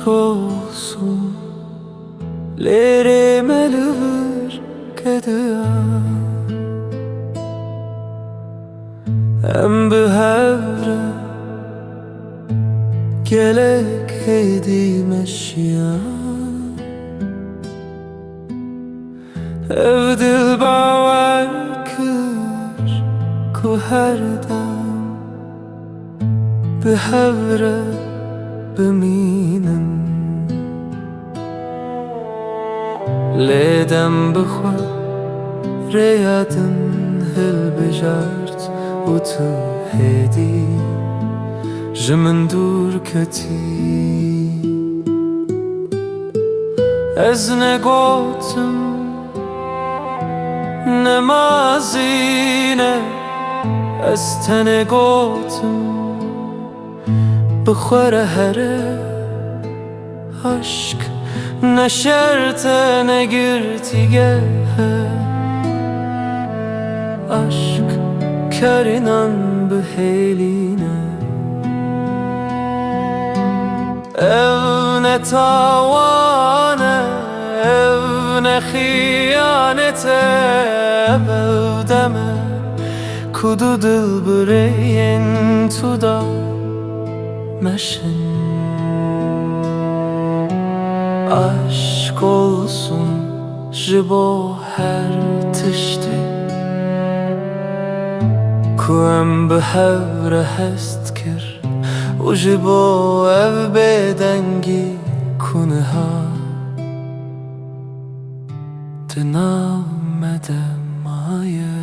olsun lere melvir kedia em behevre gelek heydi meşya ev dil baver kır ku her dam behevre beminem ليدم بخوا ريادن هل بجارت وتو هدي جمن دور كتي ازنه قوتم نمازينه استنه قوتم بخوره هره aşk ne şerte ne girtige aşk kerinan beheline ev ne tavane ev ne hiyanete ev deme kudu dilbireyin tuda meşin aşk olsun jibo her tişti kuem behevre hest kir u jibo ev bedengi kunha dinamede maye